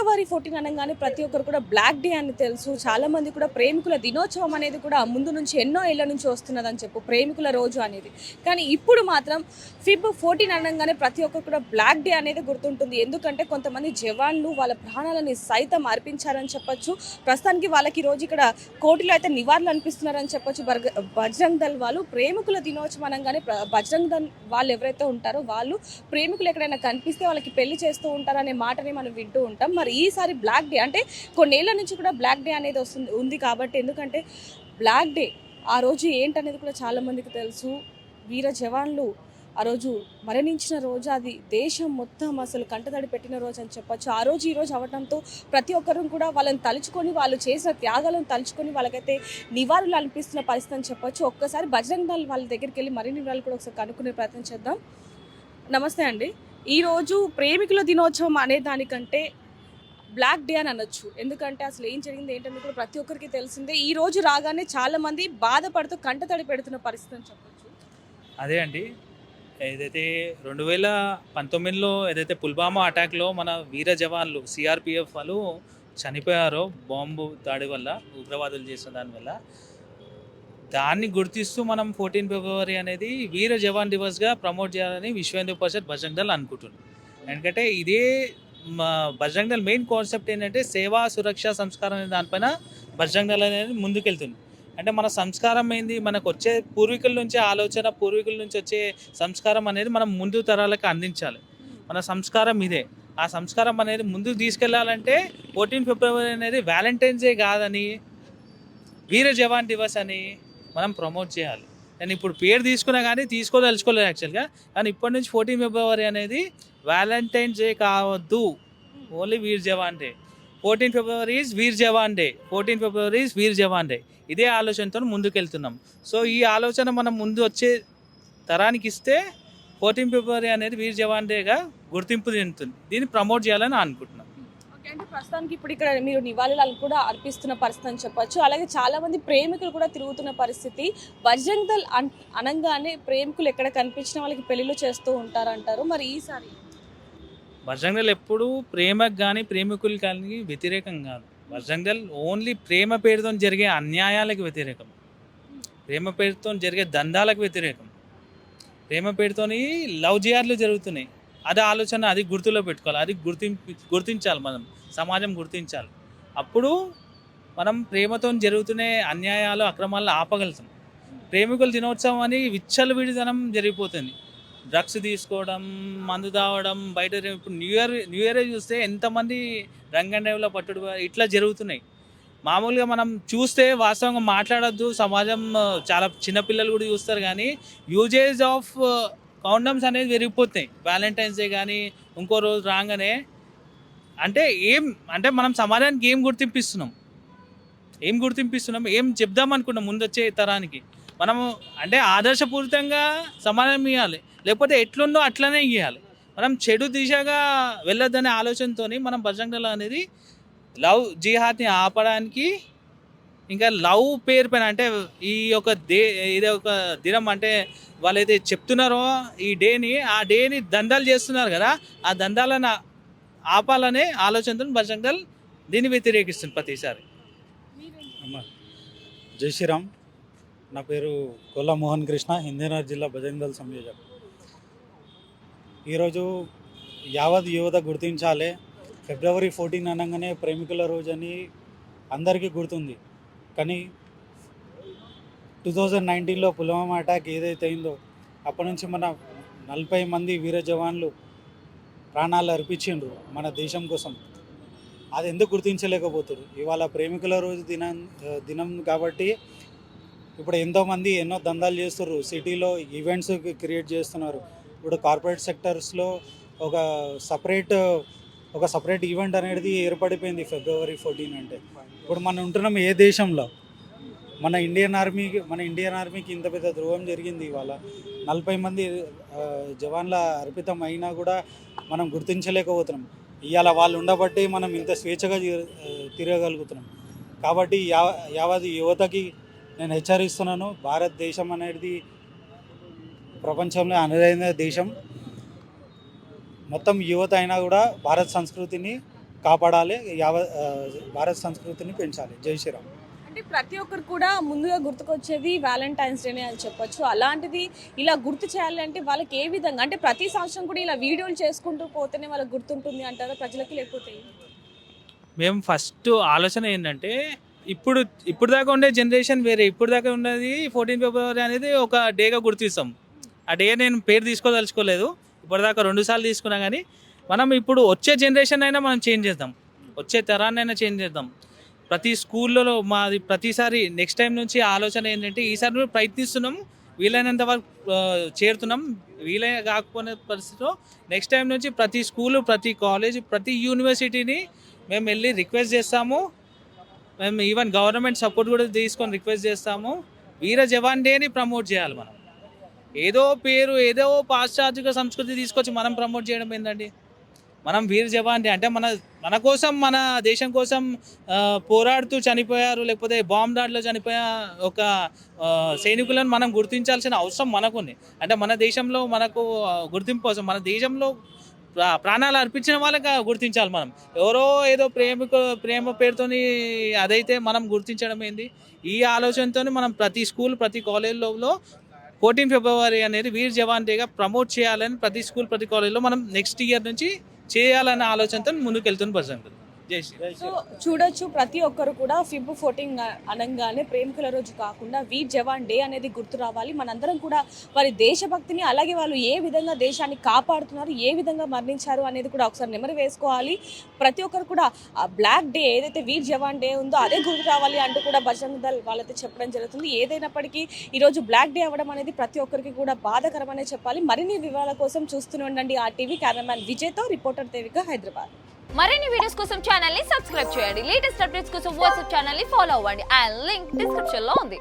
ఫిబ్రవరి 14 అనగానే ప్రతి ఒక్కరు కూడా బ్లాక్ డే అని తెలుసు. చాలామంది కూడా ప్రేమికుల దినోత్సవం అనేది కూడా ముందు నుంచి ఎన్నో ఏళ్ల నుంచి వస్తున్నదని చెప్పు ప్రేమికుల రోజు అనేది. కానీ ఇప్పుడు మాత్రం ఫిబ్ 14 అనగానే ప్రతి ఒక్కరు కూడా బ్లాక్ డే అనేది గుర్తుంటుంది. ఎందుకంటే కొంతమంది జవాన్లు వాళ్ళ ప్రాణాలని సైతం అర్పించారని చెప్పొచ్చు. ప్రస్తుతానికి వాళ్ళకి ఈరోజు ఇక్కడ కోర్టులో అయితే నివాళులు అనిపిస్తున్నారని చెప్పొచ్చు. బజరంగ్ దళ్ వాళ్ళు ప్రేమికుల దినోత్సవం అనగానే బజరంగ్ దళ్ వాళ్ళు ఎవరైతే ఉంటారో వాళ్ళు ప్రేమికులు ఎక్కడైనా కనిపిస్తే వాళ్ళకి పెళ్లి చేస్తూ ఉంటారనే మాటని మనం వింటూ ఉంటాం. మరి ఈసారి బ్లాక్ డే అంటే కొన్నేళ్ల నుంచి కూడా బ్లాక్ డే అనేది ఉంది కాబట్టి, ఎందుకంటే బ్లాక్ డే ఆ రోజు ఏంటనేది కూడా చాలామందికి తెలుసు. వీర జవాన్లు ఆ రోజు మరణించిన రోజు, అది దేశం మొత్తం అసలు కంటతడి పెట్టిన రోజు అని చెప్పొచ్చు. ఆ రోజు ఈ రోజు అవ్వడంతో ప్రతి ఒక్కరూ కూడా వాళ్ళని తలుచుకొని, వాళ్ళు చేసిన త్యాగాలను తలుచుకొని వాళ్ళకైతే నివాళులు అనిపిస్తున్న పరిస్థితి అని చెప్పొచ్చు. ఒక్కసారి బజరంగ్ దళ్ వాళ్ళ దగ్గరికి వెళ్ళి మరిన్ని వివరాలు కూడా ఒకసారి కనుక్కునే ప్రయత్నం చేద్దాం. నమస్తే అండి. ఈరోజు ప్రేమికుల దినోత్సవం అనే దానికంటే బ్లాక్ డే అని అనొచ్చు. ఎందుకంటే అసలు ఏం జరిగింది ఏంటని కూడా ప్రతి ఒక్కరికి తెలిసిందే. ఈ రోజు రాగానే చాలామంది బాధపడుతూ కంటతడి పెడుతున్న పరిస్థితి అని చెప్పొచ్చు. అదే అండి, ఏదైతే 2019లో ఏదైతే పుల్వామా అటాక్లో మన వీర జవాన్లు సిఆర్పిఎఫ్ వాళ్ళు చనిపోయారో బాంబు దాడి వల్ల, ఉగ్రవాదులు చేసిన దానివల్ల, దాన్ని గుర్తిస్తూ మనం 14 ఫిబ్రవరి అనేది వీర జవాన్ దివస్గా ప్రమోట్ చేయాలని విశ్వ హిందూ పరిషత్ బజరంగ్ దళ్ అనుకుంటున్నాం. ఎందుకంటే ఇదే బజరంగ్ దళ్ మెయిన్ కాన్సెప్ట్ ఏంటంటే సేవా, సురక్ష, సంస్కారం అనే దానిపైన బజరంగ్ దళ్ అనేది ముందుకెళ్తుంది. అంటే మన సంస్కారం ఏంది, మనకు వచ్చే పూర్వీకుల నుంచి ఆలోచన, పూర్వీకుల నుంచి వచ్చే సంస్కారం అనేది మనం ముందు తరాలకు అందించాలి. మన సంస్కారం ఇదే. ఆ సంస్కారం అనేది ముందుకు తీసుకెళ్లాలంటే 14 ఫిబ్రవరి అనేది వ్యాలంటైన్స్ డే కాదని, వీర జవాన్ దివస్ అని మనం ప్రమోట్ చేయాలి. నేను ఇప్పుడు పేరు తీసుకున్నా కానీ తీసుకోదలుచుకోలేదు యాక్చువల్గా. కానీ ఇప్పటి నుంచి 14 ఫిబ్రవరి అనేది వ్యాలంటైన్స్ డే కావద్దు, only Veer Jawan day. 14 February is Veer Jawan day, 14 February is Veer Jawan day. ఇదే ఆలోచనతో ముందుకెళ్తున్నాం. సో ఈ ఆలోచన మనం ముందు వచ్చే తరానికి ఇస్తే 14 ఫిబ్రవరి అనేది వీర్ జవాన్ డేగా గుర్తింపు చెందుతుంది. దీన్ని ప్రమోట్ చేయాలని అనుకుంటున్నాం. అంటే ప్రస్తుతానికి ఇప్పుడు ఇక్కడ మీరు నివాళులు కూడా అర్పిస్తున్న పరిస్థితి అని చెప్పొచ్చు. అలాగే చాలా మంది ప్రేమికులు కూడా తిరుగుతున్న పరిస్థితి. బజరంగ్ దళ్ అనగానే ప్రేమికులు ఎక్కడ కనిపించిన వాళ్ళకి పెళ్లిళ్ళు చేస్తూ ఉంటారంటారు. మరి ఈసారి బజరంగ్ దళ్ ఎప్పుడు ప్రేమకు కానీ ప్రేమికులు కానీ వ్యతిరేకం కాదు. బజరంగ్ దళ్ ఓన్లీ ప్రేమ పేరుతో జరిగే అన్యాయాలకు వ్యతిరేకం, ప్రేమ పేరుతో జరిగే దందాలకు వ్యతిరేకం. ప్రేమ పేరుతోని లవ్ జిహాద్లు జరుగుతున్నాయి. అది ఆలోచన, అది గుర్తులో పెట్టుకోవాలి. అది గుర్తించాలి, మనం సమాజం గుర్తించాలి. అప్పుడు మనం ప్రేమతో జరుగుతున్న అన్యాయాలు, అక్రమాలను ఆపగలుగుతాం. ప్రేమికుల దినోత్సవం అని విచ్చలవిడితనం జరిగిపోతుంది. డ్రగ్స్ తీసుకోవడం, మందు తాగడం, బయట ఇప్పుడు న్యూ ఇయర్ చూస్తే ఎంతమంది రంగన్ డ్రైవ్లో పట్టుడు ఇట్లా జరుగుతున్నాయి. మామూలుగా మనం చూస్తే వాస్తవంగా మాట్లాడొద్దు, సమాజం చాలా చిన్నపిల్లలు కూడా చూస్తారు, కానీ యూజేజ్ ఆఫ్ కాండమ్స్ అనేది పెరిగిపోతున్నాయి. వ్యాలంటైన్స్ డే కానీ ఇంకో రోజు రాగానే అంటే మనం సమాజానికి ఏం గుర్తింపిస్తున్నాం, ఏం చెప్దాం అనుకున్నాం ముందు వచ్చే తరానికి. మనము అంటే ఆదర్శపూరితంగా సమాధానం ఇవ్వాలి, లేకపోతే ఎట్లుందో అట్లనే ఇవ్వాలి. మనం చెడు దిశగా వెళ్ళొద్దనే ఆలోచనతో మనం బజరంగ్ దళ్ అనేది లవ్ జిహాద్ని ఆపడానికి, ఇంకా లవ్ పేరు పైన అంటే ఇదే ఒక దినం అంటే వాళ్ళైతే చెప్తున్నారో ఈ డేని, ఆ డేని దందాలు చేస్తున్నారు కదా, ఆ దందాలను ఆపాలనే ఆలోచనతో బజరంగ్ దళ్ దీన్ని వ్యతిరేకిస్తుంది ప్రతిసారి. జై శ్రీరామ్. నా పేరు కొల్లా మోహన్ కృష్ణ, హిందీనగర్ జిల్లా బజరంగ్ దళ్ సంయోజక్. ఈరోజు యావత్ యువత గుర్తించాలి. ఫిబ్రవరి 14 అనగానే ప్రేమికుల రోజు అని అందరికీ గుర్తుంది. కానీ 2019లో పుల్వామా అటాక్ ఏదైతే అయిందో అప్పటి నుంచి మన 40 మంది వీర జవాన్లు ప్రాణాలు అర్పించిండ్రు మన దేశం కోసం. అది ఎందుకు గుర్తించలేకపోతారు? ఇవాళ ప్రేమికుల రోజు దినం కాబట్టి ఇప్పుడు ఎంతోమంది ఎన్నో దందాలు చేస్తున్నారు. సిటీలో ఈవెంట్స్ క్రియేట్ చేస్తున్నారు. ఇప్పుడు కార్పొరేట్ సెక్టర్స్లో ఒక సపరేట్ ఈవెంట్ అనేది ఏర్పడిపోయింది ఫిబ్రవరి 14 అంటే. ఇప్పుడు మనం ఉంటున్నాం ఏ దేశంలో? మన ఇండియన్ ఆర్మీకి ఇంత పెద్ద ద్రోహం జరిగింది. ఇవాళ 40 మంది జవాన్ల అర్పితం అయినా కూడా మనం గుర్తించలేకపోతున్నాం. ఇవాళ వాళ్ళు ఉండబట్టి మనం ఇంత స్వేచ్ఛగా తిరగగలుగుతున్నాం. కాబట్టి యావత్ యువతకి నేను హెచ్చరిస్తున్నాను, భారతదేశం అనేది ప్రపంచంలో అనువైన దేశం. మొత్తం యువత అయినా కూడా భారత సంస్కృతిని కాపాడాలి, భారత సంస్కృతిని పెంచాలి. జై శ్రీరామ్. అంటే ప్రతి ఒక్కరు కూడా ముందుగా గుర్తుకొచ్చేది వ్యాలంటైన్స్ డేనే అని చెప్పొచ్చు. అలాంటిది ఇలా గుర్తు చేయాలంటే వాళ్ళకి ఏ విధంగా, అంటే ప్రతి సంవత్సరం కూడా ఇలా వీడియోలు చేసుకుంటూ పోతేనే వాళ్ళకి గుర్తుంటుంది అంటారా ప్రజలకి, లేకపోతే మేము ఫస్ట్ ఆలోచన ఏంటంటే ఇప్పుడు దాకా ఉండే జనరేషన్ వేరే. ఇప్పుడు దాకా ఉన్నది 14 ఫిబ్రవరి అనేది ఒక డేగా గుర్తిస్తాం. ఆ డే నేను పేరు తీసుకోదలుచుకోలేదు, ఇప్పటిదాకా 2 సార్లు తీసుకున్నా. కానీ మనం ఇప్పుడు వచ్చే జనరేషన్ అయినా మనం చేంజ్ చేద్దాం, వచ్చే తరాన్ని అయినా చేంజ్ చేద్దాం. ప్రతి స్కూల్లో మాది ప్రతిసారి నెక్స్ట్ టైం నుంచి ఆలోచన ఏంటంటే ఈసారి మేము ప్రయత్నిస్తున్నాం, వీలైనంత వరకు చేరుతున్నాం. వీలైన కాకపోయిన పరిస్థితిలో నెక్స్ట్ టైం నుంచి ప్రతి స్కూలు, ప్రతి కాలేజ్, ప్రతి యూనివర్సిటీని మేము వెళ్ళి రిక్వెస్ట్ చేస్తాము. మేము ఈవెన్ గవర్నమెంట్ సపోర్ట్ కూడా తీసుకొని రిక్వెస్ట్ చేస్తాము. వీర జవాన్ డేని ప్రమోట్ చేయాలి. మనం ఏదో పేరు, ఏదో పాశ్చాత్య సంస్కృతి తీసుకొచ్చి మనం ప్రమోట్ చేయడం ఏంటండి? మనం వీర జవాన్ డే అంటే మన కోసం, మన దేశం కోసం పోరాడుతూ చనిపోయారు, లేకపోతే బాంబ్ దాడిలో చనిపోయే ఒక సైనికులను మనం గుర్తించాల్సిన అవసరం మనకుంది. అంటే మన దేశంలో మనకు గుర్తింపు కోసం, మన దేశంలో ప్రాణాలు అర్పించిన వాళ్ళకి గుర్తించాలి. మనం ఎవరో ఏదో ప్రేమ పేరుతోని అదైతే మనం గుర్తించడం ఏంది? ఈ ఆలోచనతో మనం ప్రతి స్కూల్, ప్రతి కాలేజ్లో 14 ఫిబ్రవరి అనేది వీర్ జవాన్ డేగా ప్రమోట్ చేయాలని ప్రతి స్కూల్, ప్రతి కాలేజ్లో మనం నెక్స్ట్ ఇయర్ నుంచి చేయాలనే ఆలోచనతో ముందుకు వెళ్తున్న ప్రజెంట్. జై శ్రీ. సో చూడొచ్చు, ప్రతి ఒక్కరు కూడా ఫిబ్ 14 అనగానే ప్రేమికుల రోజు కాకుండా వీర్ జవాన్ డే అనేది గుర్తు రావాలి. మనందరం కూడా వారి దేశభక్తిని, అలాగే వాళ్ళు ఏ విధంగా దేశాన్ని కాపాడుతున్నారు, ఏ విధంగా మరణించారు అనేది కూడా ఒకసారి నెమరు వేసుకోవాలి. ప్రతి ఒక్కరు కూడా ఆ బ్లాక్ డే ఏదైతే వీర్ జవాన్ డే ఉందో అదే గుర్తు రావాలి అంటూ కూడా బజరంగ్ దళ్ వాళ్ళైతే చెప్పడం జరుగుతుంది. ఏదైనప్పటికీ ఈరోజు బ్లాక్ డే అవ్వడం అనేది ప్రతి ఒక్కరికి కూడా బాధాకరమనే చెప్పాలి. మరిన్ని వివరాల కోసం చూస్తూనే ఉండండి RTV. కెమెరామ్యాన్ విజయ్తో రిపోర్టర్ దేవిక, హైదరాబాద్. మరిన్ని వీడియోస్ కోసం ఛానల్ ని సబ్స్క్రైబ్ చేయండి. లేటెస్ట్ అప్డేట్స్ కోసం వాట్సాప్ ఛానల్ ని ఫాలో అవ్వండి. ఆ లింక్ డిస్క్రిప్షన్ లో ఉంది.